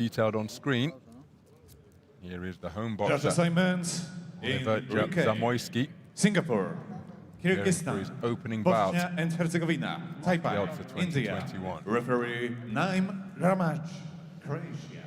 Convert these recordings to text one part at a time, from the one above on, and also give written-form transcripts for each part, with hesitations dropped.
detailed on screen. Here is the home boxer, Judge assignments in Oliwier UK, ZAMOJSKI. Singapore, For his Kyrgyzstan, opening bout. Bosnia and Herzegovina, Taipei, Kielce India. 2021. Referee Naim Ramaj, Croatia.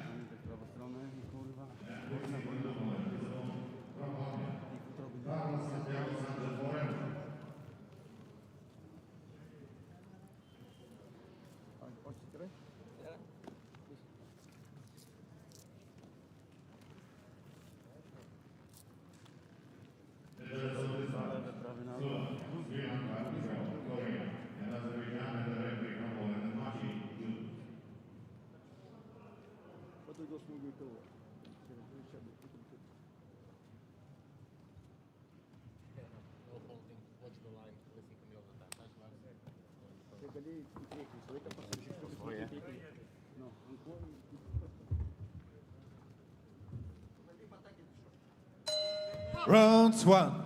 Round one.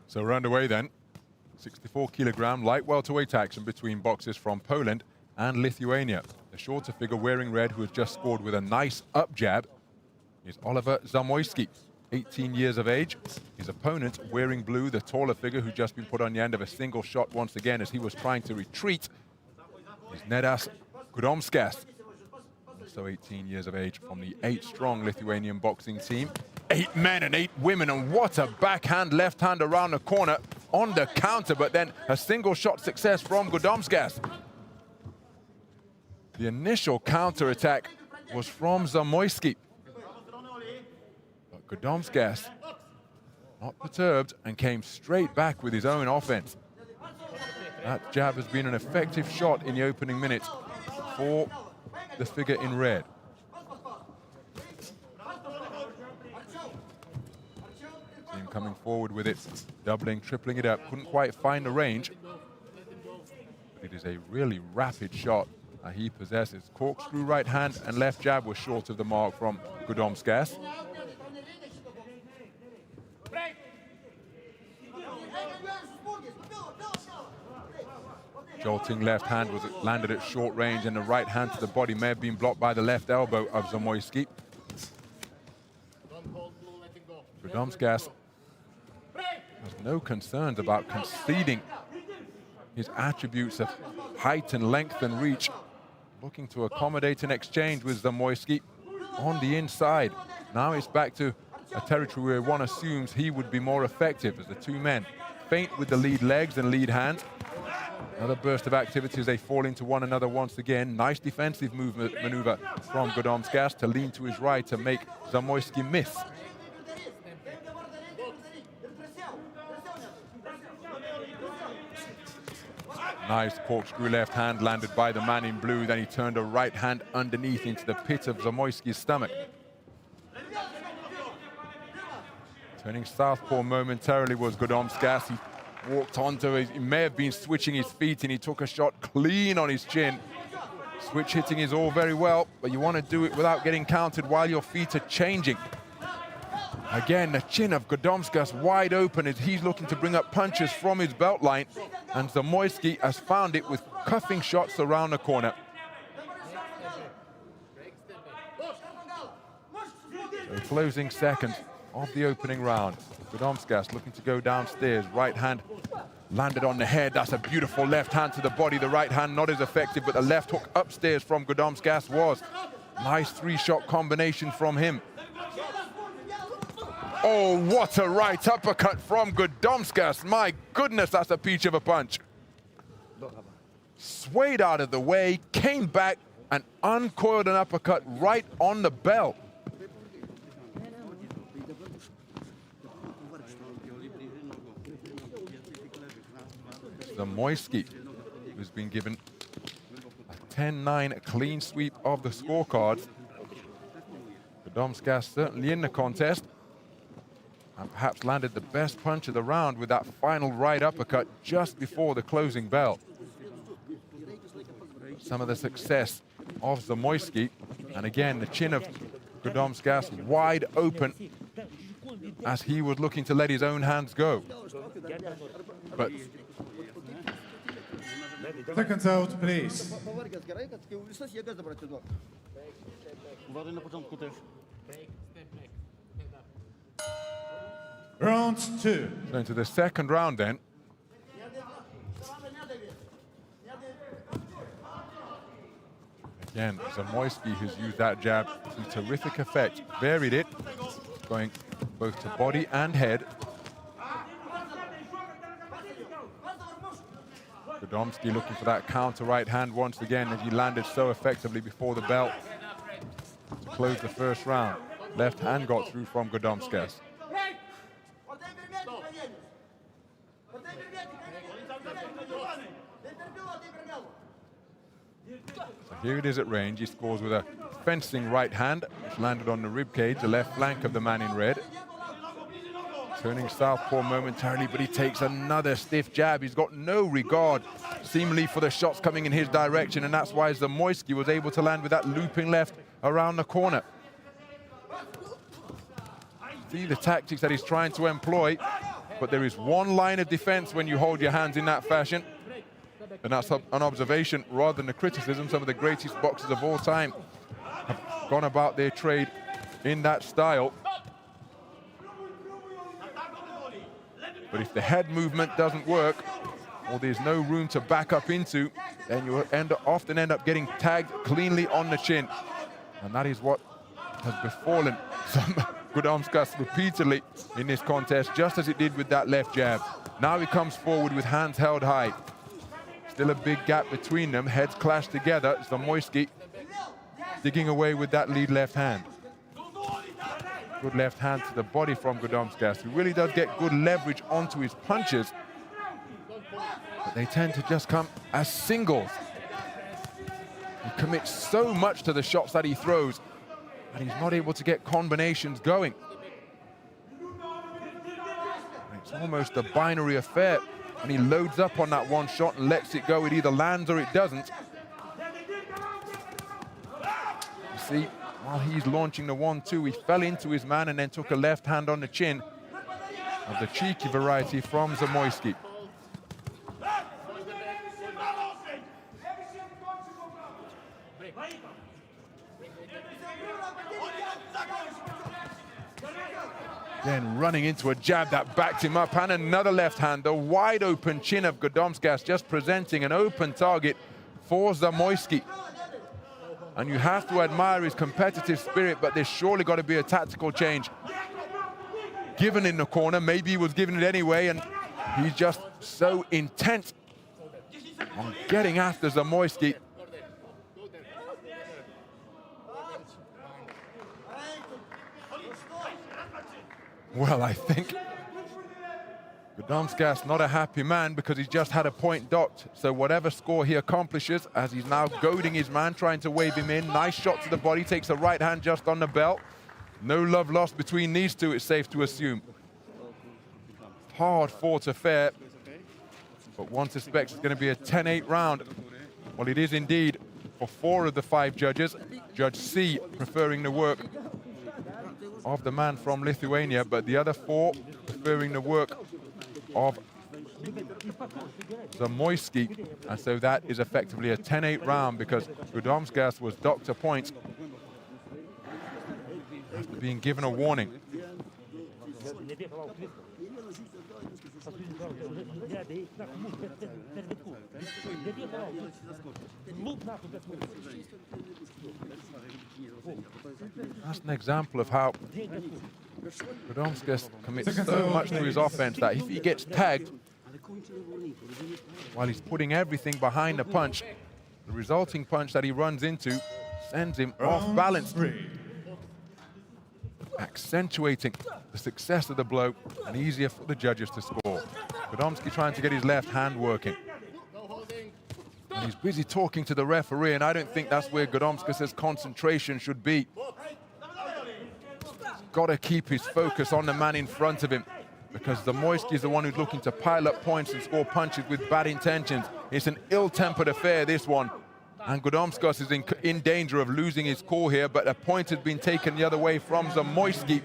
So we're underway then. 64kg light welterweight action between boxers from Poland and Lithuania. The shorter figure wearing red, who has just scored with a nice up jab, is Oliwier ZAMOJSKI, 18 years of age. His opponent, wearing blue, the taller figure who's just been put on the end of a single shot once again as he was trying to retreat, is Nedas GUDOMSKAS, also 18 years of age, from the 8-strong Lithuanian boxing team. 8 men and 8 women, and what a backhand left hand around the corner on the counter, but then a single shot success from GUDOMSKAS. The initial counter attack was from ZAMOJSKI, but GUDOMSKAS not perturbed and came straight back with his own offense. That jab has been an effective shot in the opening minutes for the figure in red. Team coming forward with it, doubling, tripling it up. Couldn't quite find the range. But it is a really rapid shot he possesses. Corkscrew right hand and left jab was short of the mark from GUDOMSKAS. Jolting left hand was landed at short range, and the right hand to the body may have been blocked by the left elbow of ZAMOJSKI. GUDOMSKAS has no concerns about conceding his attributes of height and length and reach, looking to accommodate an exchange with ZAMOJSKI on the inside. Now it's back to a territory where one assumes he would be more effective, as the two men feint with the lead legs and lead hand. Another burst of activity as they fall into one another once again. Nice defensive maneuver from GUDOMSKAS to lean to his right to make ZAMOJSKI miss. Nice corkscrew left hand landed by the man in blue. Then he turned a right hand underneath into the pit of ZAMOJSKI's stomach. Turning southpaw momentarily was GUDOMSKAS. He walked onto it. He may have been switching his feet, and he took a shot clean on his chin. Switch hitting is all very well, but you want to do it without getting countered while your feet are changing. Again, the chin of GUDOMSKAS wide open as he's looking to bring up punches from his belt line, and ZAMOJSKI has found it with cuffing shots around the corner. So closing second of the opening round. GUDOMSKAS looking to go downstairs. Right hand landed on the head. That's a beautiful left hand to the body. The right hand not as effective, but the left hook upstairs from GUDOMSKAS was. Nice 3-shot combination from him. Oh, what a right uppercut from GUDOMSKAS. My goodness, that's a peach of a punch. Swayed out of the way, came back and uncoiled an uppercut right on the bell. ZAMOJSKI, who's been given a 10-9 clean sweep of the scorecards. GUDOMSKAS certainly in the contest, and perhaps landed the best punch of the round with that final right uppercut just before the closing bell. Some of the success of ZAMOJSKI, and again the chin of GUDOMSKAS wide open as he was looking to let his own hands go. But seconds out, please. Uważaj na początku też. Round 2. So into the second round then. Again, ZAMOJSKI has used that jab to terrific effect. Varied it, going both to body and head. GUDOMSKI looking for that counter right hand once again as he landed so effectively before the bell to close the first round. Left hand got through from GUDOMSKAS. So here it is at range. He scores with a fencing right hand, which landed on the rib cage, the left flank of the man in red. Turning southpaw momentarily, but he takes another stiff jab. He's got no regard, seemingly, for the shots coming in his direction, and that's why ZAMOJSKI was able to land with that looping left around the corner. See the tactics that he's trying to employ, but there is one line of defense when you hold your hands in that fashion, and that's an observation rather than a criticism. Some of the greatest boxers of all time have gone about their trade in that style. But if the head movement doesn't work, or there's no room to back up into, then you often end up getting tagged cleanly on the chin. And that is what has befallen GUDOMSKAS repeatedly in this contest, just as it did with that left jab. Now he comes forward with hands held high. Still a big gap between them, heads clash together. ZAMOJSKI digging away with that lead left hand. Good left hand to the body from GUDOMSKAS, who really does get good leverage onto his punches, but they tend to just come as singles. He commits so much to the shots that he throws, and he's not able to get combinations going. And it's almost a binary affair. When he loads up on that one shot and lets it go, it either lands or it doesn't. You see, while he's launching the 1-2, he fell into his man and then took a left hand on the chin of the cheeky variety from ZAMOJSKI. Then running into a jab that backed him up, and another left hand. The wide open chin of GUDOMSKAS just presenting an open target for ZAMOJSKI. And you have to admire his competitive spirit, but there's surely got to be a tactical change given in the corner. Maybe he was given it anyway, and he's just so intent on getting after ZAMOJSKI. Well, I think GUDOMSKAS not a happy man because he's just had a point docked. So whatever score he accomplishes, as he's now goading his man, trying to wave him in. Nice shot to the body, takes a right hand just on the belt. No love lost between these two, it's safe to assume. Hard fought affair, but one suspects it's going to be a 10-8 round. Well, it is indeed for 4 of the 5 judges. Judge C preferring the work of the man from Lithuania, but the other 4 preferring the work of ZAMOJSKI, and so that is effectively a 10-8 round because GUDOMSKAS was docked a point after being given a warning. That's an example of how GUDOMSKAS commits so much to his offense that if he gets tagged while he's putting everything behind the punch, the resulting punch that he runs into sends him off balance, accentuating the success of the blow and easier for the judges to score. GUDOMSKI trying to get his left hand working. And he's busy talking to the referee, and I don't think that's where GUDOMSKAS' concentration should be. He's got to keep his focus on the man in front of him because ZAMOJSKI is the one who's looking to pile up points and score punches with bad intentions. It's an ill-tempered affair, this one. And GUDOMSKAS is in danger of losing his cool here, but a point has been taken the other way from ZAMOJSKI.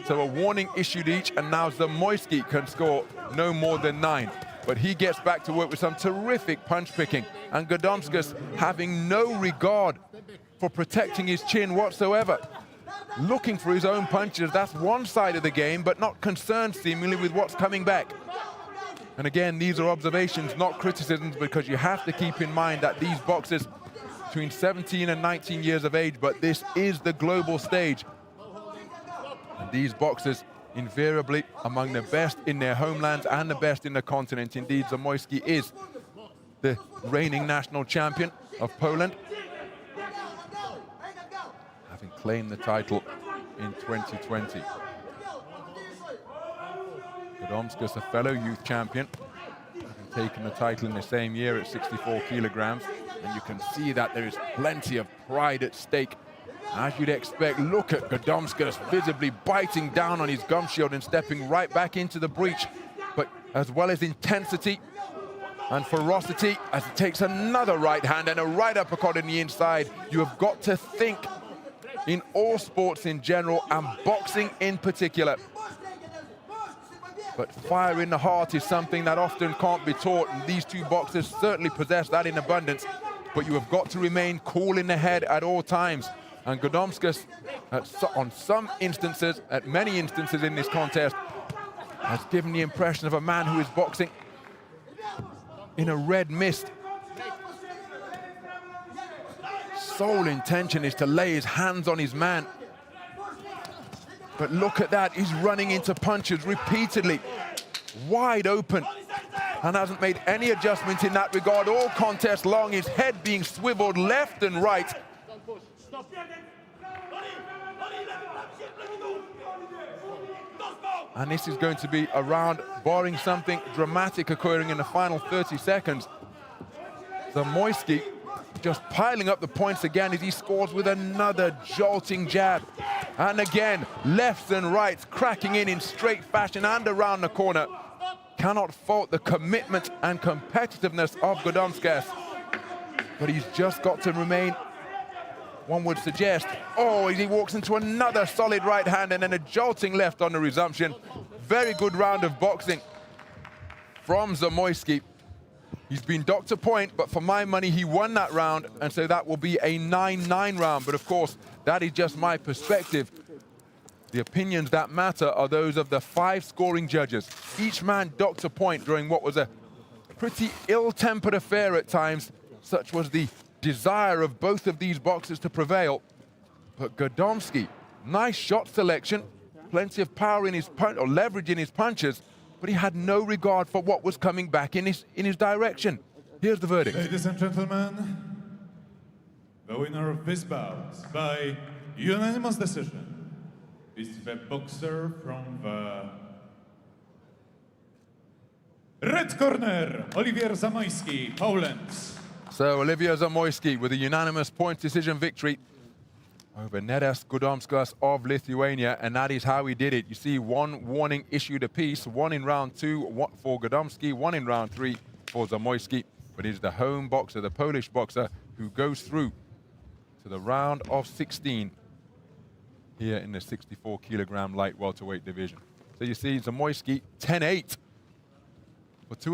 So a warning issued each, and now ZAMOJSKI can score no more than 9. But he gets back to work with some terrific punch picking, and GUDOMSKAS having no regard for protecting his chin whatsoever. Looking for his own punches, that's one side of the game, but not concerned seemingly with what's coming back. And again, these are observations, not criticisms, because you have to keep in mind that these boxers between 17 and 19 years of age, but this is the global stage. And these boxers invariably among the best in their homelands and the best in the continent. Indeed, ZAMOJSKI is the reigning national champion of Poland, having claimed the title in 2020. GUDOMSKAS, a fellow youth champion, having taken the title in the same year at 64 kilograms. And you can see that there is plenty of pride at stake. As you'd expect, look at GUDOMSKAS visibly biting down on his gum shield and stepping right back into the breach. But as well as intensity and ferocity, as he takes another right hand and a right uppercut in the inside, you have got to think in all sports in general and boxing in particular. But fire in the heart is something that often can't be taught, and these two boxers certainly possess that in abundance. But you have got to remain cool in the head at all times. And GUDOMSKAS, on some instances, at many instances in this contest, has given the impression of a man who is boxing in a red mist. Sole intention is to lay his hands on his man. But look at that, he's running into punches repeatedly, wide open, and hasn't made any adjustment in that regard all contest long, his head being swiveled left and right. And this is going to be a round, barring something dramatic occurring in the final 30 seconds. ZAMOJSKI just piling up the points again as he scores with another jolting jab. And again, lefts and rights cracking in straight fashion and around the corner. Cannot fault the commitment and competitiveness of GUDOMSKAS. But he's just got to remain, one would suggest, oh, he walks into another solid right hand and then a jolting left on the resumption. Very good round of boxing from ZAMOJSKI. He's been docked a point, but for my money, he won that round, and so that will be a 9-9 round. But of course, that is just my perspective. The opinions that matter are those of the 5 scoring judges. Each man docked a point during what was a pretty ill-tempered affair at times. Such was the desire of both of these boxers to prevail. But GUDOMSKI, nice shot selection, plenty of power in his punch, or leverage in his punches, but he had no regard for what was coming back in his direction. Here's the verdict. Ladies and gentlemen, the winner of this bout by unanimous decision is the boxer from the red corner, Oliwier ZAMOJSKI, Poland. So Oliwier ZAMOJSKI with a unanimous point decision victory over Nedas GUDOMSKAS of Lithuania, and that is how he did it. You see, 1 warning issued apiece, 1 in round 2 for GUDOMSKI, 1 in round 3 for ZAMOJSKI. But it is the home boxer, the Polish boxer, who goes through to the round of 16 here in the 64 kilogram light welterweight division. So you see ZAMOJSKI 10-8